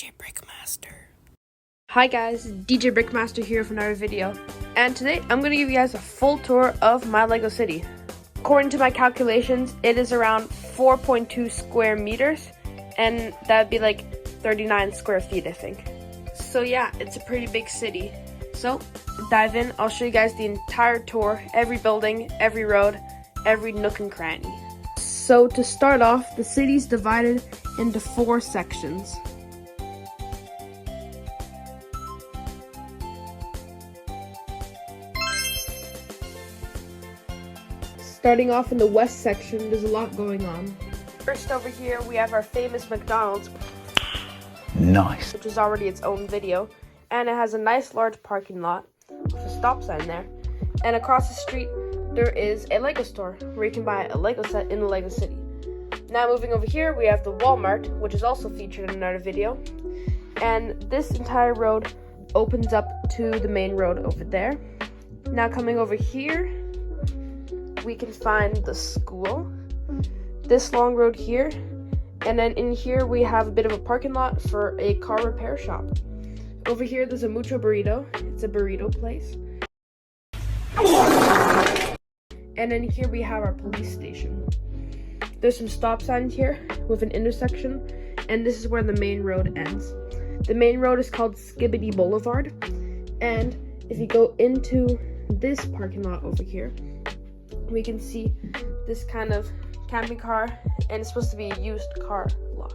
DJ Brickmaster. Hi guys, DJ Brickmaster here for another video, and today I'm going to give you guys a full tour of my Lego city. According to my calculations, it is around 4.2 square meters, and that'd be like 39 square feet, I think. So yeah, it's a pretty big city. So dive in, I'll show you guys the entire tour, every building, every road, every nook and cranny. So to start off, the city's divided into 4 sections. Starting off in the west section, there's a lot going on. First over here, we have our famous McDonald's. Nice. Which is already its own video. And it has a nice large parking lot with a stop sign there. And across the street, there is a Lego store where you can buy a Lego set in the Lego City. Now moving over here, we have the Walmart, which is also featured in another video. And this entire road opens up to the main road over there. Now coming over here, we can find the school, this long road here, and then in here we have a bit of a parking lot for a car repair shop. Over here there's a Mucho Burrito, it's a burrito place. And then here we have our police station. There's some stop signs here with an intersection, and this is where the main road ends. The main road is called Skibbity Boulevard, and if you go into this parking lot over here, we can see this kind of camping car, and it's supposed to be a used car lot.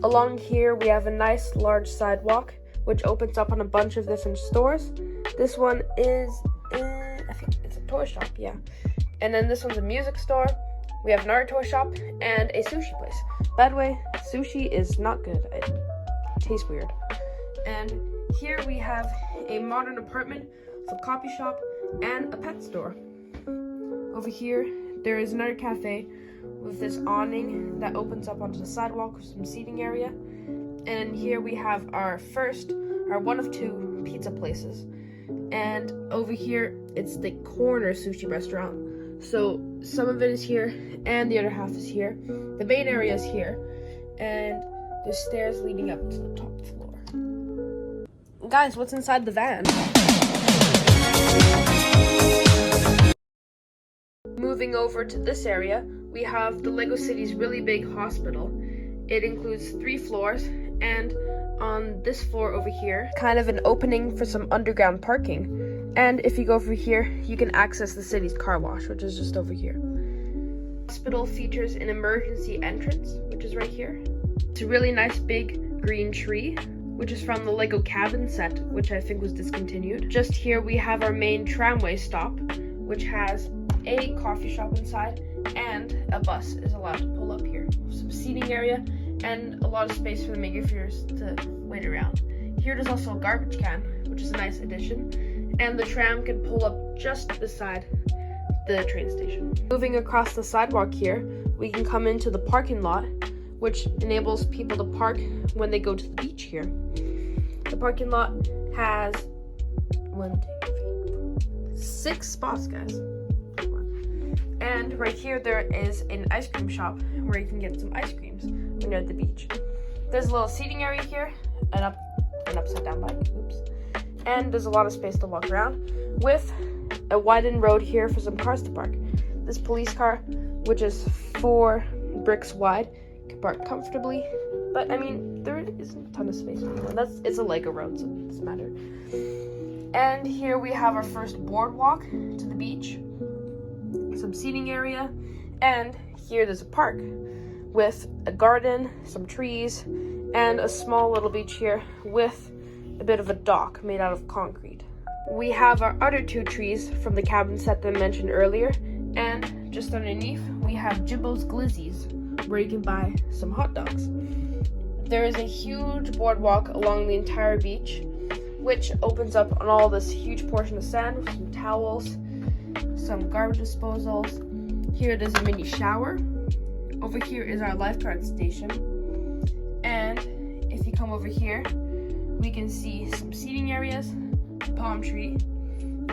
Along here we have a nice large sidewalk which opens up on a bunch of different stores. This one is, I think it's a toy shop, yeah. And then this one's a music store. We have another toy shop and a sushi place. By the way, sushi is not good. It tastes weird. And here we have a modern apartment with a coffee shop and a pet store. Over here, there is another cafe with this awning that opens up onto the sidewalk with some seating area. And here we have our one of 2 pizza places. And over here, it's the corner sushi restaurant. So some of it is here, and the other half is here. The main area is here, and there's stairs leading up to the top floor. Guys, what's inside the van? Moving over to this area, we have the Lego City's really big hospital. It includes 3 floors, and on this floor over here, kind of an opening for some underground parking. And if you go over here, you can access the city's car wash, which is just over here. The hospital features an emergency entrance, which is right here. It's a really nice big green tree, which is from the Lego cabin set, which I think was discontinued. Just here we have our main tramway stop, which has a coffee shop inside, and a bus is allowed to pull up here. Some seating area and a lot of space for the minifigures to wait around. Here there's also a garbage can, which is a nice addition, and the tram can pull up just beside the train station. Moving across the sidewalk here, we can come into the parking lot, which enables people to park when they go to the beach here. The parking lot has 6 spots, guys. And right here there is an ice cream shop where you can get some ice creams when you're at the beach. There's a little seating area here, an upside down bike, oops. And there's a lot of space to walk around with a widened road here for some cars to park. This police car, which is 4 bricks wide, can park comfortably. But I mean, there isn't a ton of space for people. It's a Lego road, so it doesn't matter. And here we have our first boardwalk to the beach. Some seating area, and here there's a park with a garden, some trees, and a small little beach here with a bit of a dock made out of concrete. We have our other 2 trees from the cabin set that I mentioned earlier, and just underneath we have Jimbo's Glizzies, where you can buy some hot dogs. There is a huge boardwalk along the entire beach, which opens up on all this huge portion of sand with some towels, some garbage disposals. Here there's a mini shower. Over here is our lifeguard station. And if you come over here, we can see some seating areas, palm tree,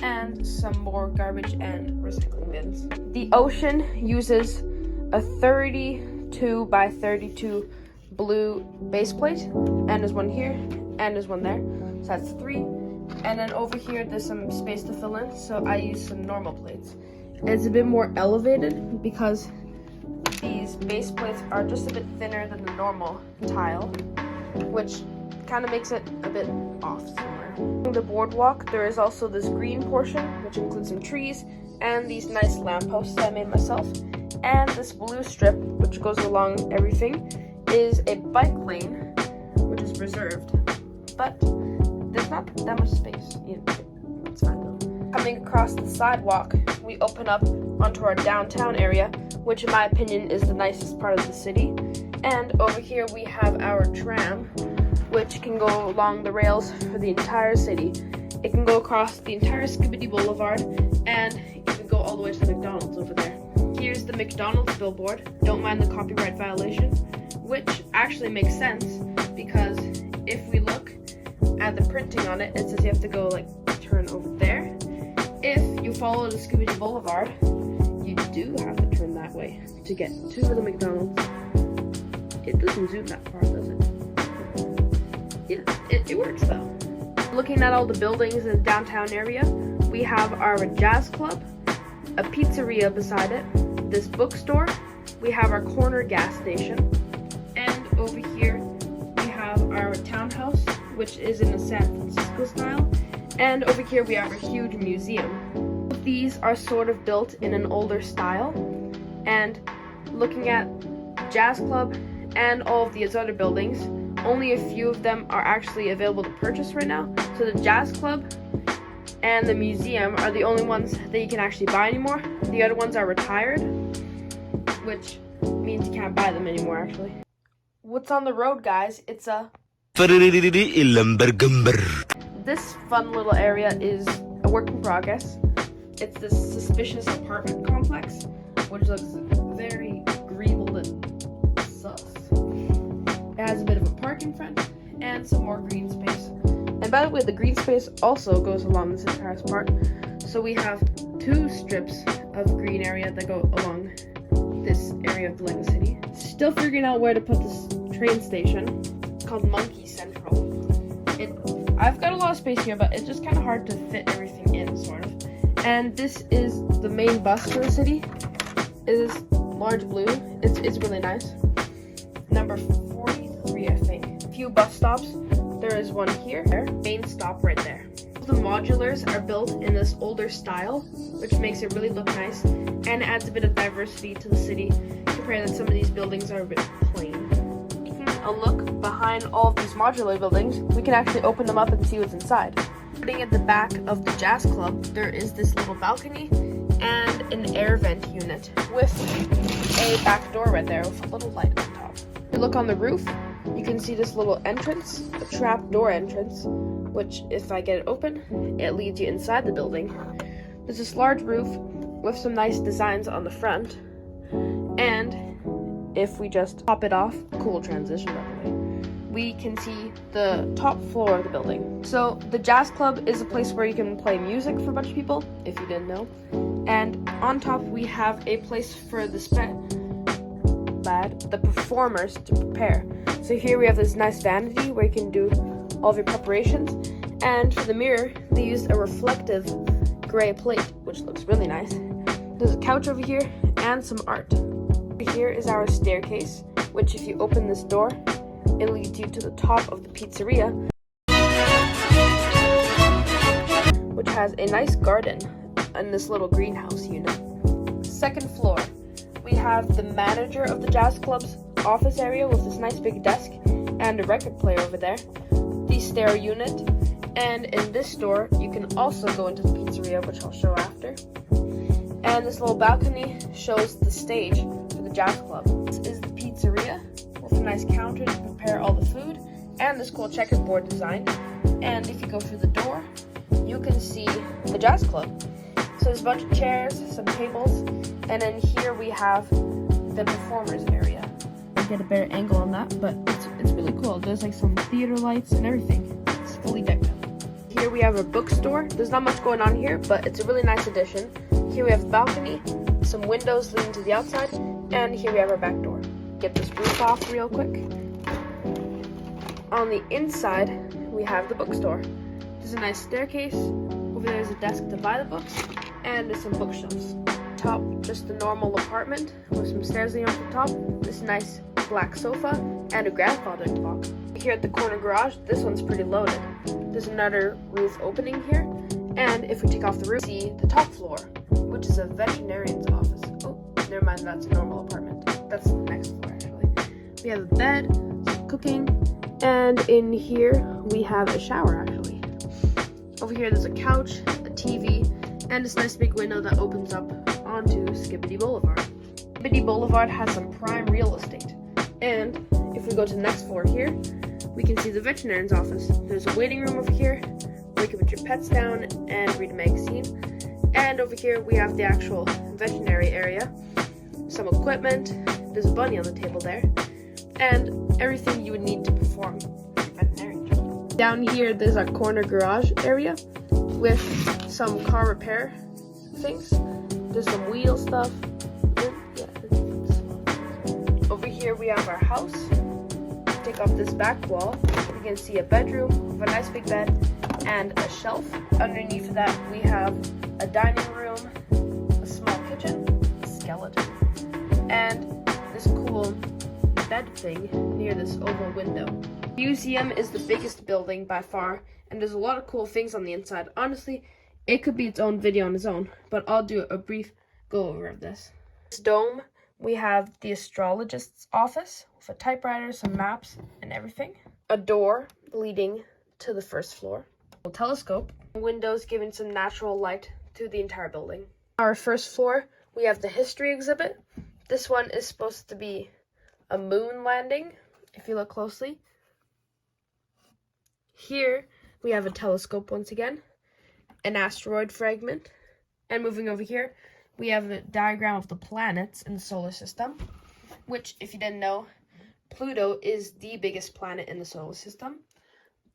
and some more garbage and recycling bins. The ocean uses a 32 by 32 blue base plate, and there's one here, and there's one there. So that's 3. And then over here, there's some space to fill in, so I use some normal plates. It's a bit more elevated because these base plates are just a bit thinner than the normal tile, which kind of makes it a bit off somewhere. On the boardwalk, there is also this green portion, which includes some trees and these nice lampposts that I made myself. And this blue strip, which goes along everything, is a bike lane, which is reserved. But there's not that much space. It's fine though. Coming across the sidewalk, we open up onto our downtown area, which in my opinion is the nicest part of the city. And over here we have our tram, which can go along the rails for the entire city. It can go across the entire Skibidi Boulevard and even go all the way to the McDonald's over there. Here's the McDonald's billboard. Don't mind the copyright violation, which actually makes sense because if we look at the printing on it, it says you have to go like turn over there. If you follow the Skibidi Boulevard, you do have to turn that way to get to the McDonald's. It doesn't zoom that far, does it? Yeah, it works though. Looking at all the buildings in the downtown area, we have our jazz club, a pizzeria beside it, this bookstore, we have our corner gas station, and over here we have our townhouse, which is in the San Francisco style, and over here we have a huge museum. These are sort of built in an older style, and looking at jazz club and all of these other buildings, only a few of them are actually available to purchase right now. So the jazz club and the museum are the only ones that you can actually buy anymore. The other ones are retired, which means you can't buy them anymore actually. What's on the road, guys? It's a... This fun little area is a work in progress. It's this suspicious apartment complex, which looks very greeble and sus. It has a bit of a park in front and some more green space. And by the way, the green space also goes along this entire part. So we have 2 strips of green area that go along this area of the Lego City. Still figuring out where to put this train station. It's called Monkey Central. I've got a lot of space here, but it's just kind of hard to fit everything in, sort of. And this is the main bus for the city. It is large blue. It's really nice. Number 43, I think. A few bus stops. There is one here. Main stop right there. The modulars are built in this older style, which makes it really look nice and adds a bit of diversity to the city compared to some of these buildings are a bit plain. Taking a look behind all of these modular buildings, we can actually open them up and see what's inside. Starting at the back of the jazz club, there is this little balcony and an air vent unit with a back door right there with a little light on top. If you look on the roof, you can see this little entrance, a trap door entrance, which if I get it open, it leads you inside the building. There's this large roof with some nice designs on the front, and if we just pop it off, cool transition by the way, we can see the top floor of the building. So the jazz club is a place where you can play music for a bunch of people, if you didn't know. And on top we have a place for the performers to prepare. So here we have this nice vanity where you can do all of your preparations. And for the mirror, they used a reflective gray plate, which looks really nice. There's a couch over here and some art. Here is our staircase, which if you open this door, it leads you to the top of the pizzeria, which has a nice garden and this little greenhouse unit. Second floor, we have the manager of the jazz club's office area with this nice big desk and a record player over there, the stereo unit, and in this door you can also go into the pizzeria, which I'll show after. And this little balcony shows the stage for the jazz club. This is the pizzeria with a nice counter to prepare all the food and this cool checkerboard design. And if you go through the door, you can see the jazz club. So there's a bunch of chairs, some tables, and then here we have the performers area. I'll get a better angle on that, but it's really cool. There's like some theater lights and everything. It's fully decked out. Here we have a bookstore. There's not much going on here, but it's a really nice addition. Here we have a balcony, some windows leading to the outside, and here we have our back door. Get this roof off real quick. On the inside, we have the bookstore. There's a nice staircase. Over there is a desk to buy the books, and there's some bookshelves. Top, just a normal apartment with some stairs leading off the top. This nice black sofa and a grandfather clock. Here at the corner garage, this one's pretty loaded. There's another roof opening here, and if we take off the roof, see the top floor, which is a veterinarian's office. Oh, never mind, that's a normal apartment. That's the next floor actually. We have a bed, some cooking, and in here we have a shower actually. Over here there's a couch, a TV, and this nice big window that opens up onto Skibbity Boulevard. Skibbity Boulevard has some prime real estate. And if we go to the next floor here, we can see the veterinarian's office. There's a waiting room over here where you can put your pets down and read a magazine. And over here we have the actual veterinary area, some equipment, there's a bunny on the table there, and everything you would need to perform a veterinarian job. Down here there's a corner garage area with some car repair things. There's some wheel stuff. Over here we have our house. Take off this back wall, you can see a bedroom with a nice big bed and a shelf. Underneath of that we have a dining room, a small kitchen, a skeleton, and this cool bed thing near this oval window. The museum is the biggest building by far, and there's a lot of cool things on the inside. Honestly, it could be its own video on its own, but I'll do a brief go over of this. This dome, we have the astrologist's office with a typewriter, some maps, and everything. A door leading to the first floor. A telescope. Windows giving some natural light to the entire building. Our first floor, we have the history exhibit. This one is supposed to be a moon landing, if you look closely. Here, we have a telescope once again, an asteroid fragment, and moving over here, we have a diagram of the planets in the solar system, which, if you didn't know, Pluto is the biggest planet in the solar system.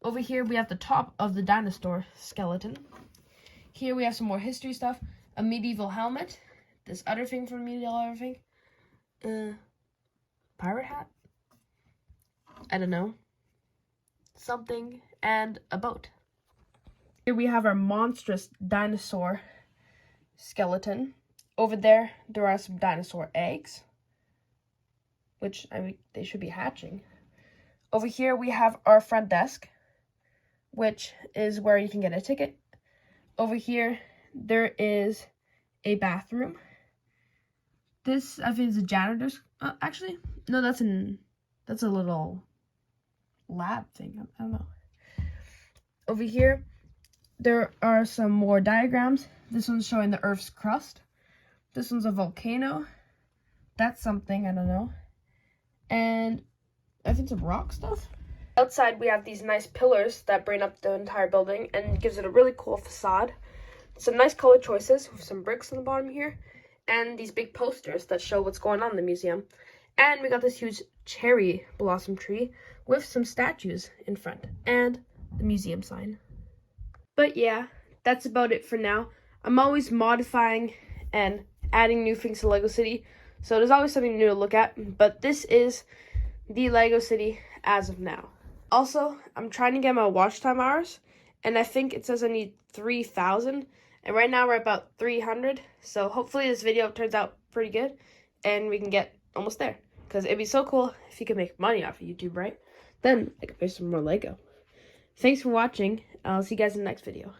Over here, we have the top of the dinosaur skeleton. Here we have some more history stuff, a medieval helmet, this other thing from medieval everything, pirate hat? I don't know. Something, and a boat. Here we have our monstrous dinosaur skeleton. Over there, there are some dinosaur eggs, which, I mean, they should be hatching. Over here, we have our front desk, which is where you can get a ticket. Over here, there is a bathroom. This, I think, is a janitor's, actually, no, that's a little lab thing, I don't know. Over here, there are some more diagrams. This one's showing the Earth's crust. This one's a volcano. That's something, I don't know. And I think some rock stuff. Outside, we have these nice pillars that bring up the entire building and gives it a really cool facade. Some nice color choices with some bricks on the bottom here. And these big posters that show what's going on in the museum. And we got this huge cherry blossom tree with some statues in front. And the museum sign. But yeah, that's about it for now. I'm always modifying and adding new things to Lego City, so there's always something new to look at, but this is the Lego City as of now. Also, I'm trying to get my watch time hours, and I think it says I need 3,000, and right now we're about 300, so hopefully this video turns out pretty good, and we can get almost there, because it'd be so cool if you could make money off of YouTube, right? Then I could play some more Lego. Thanks for watching. I'll see you guys in the next video.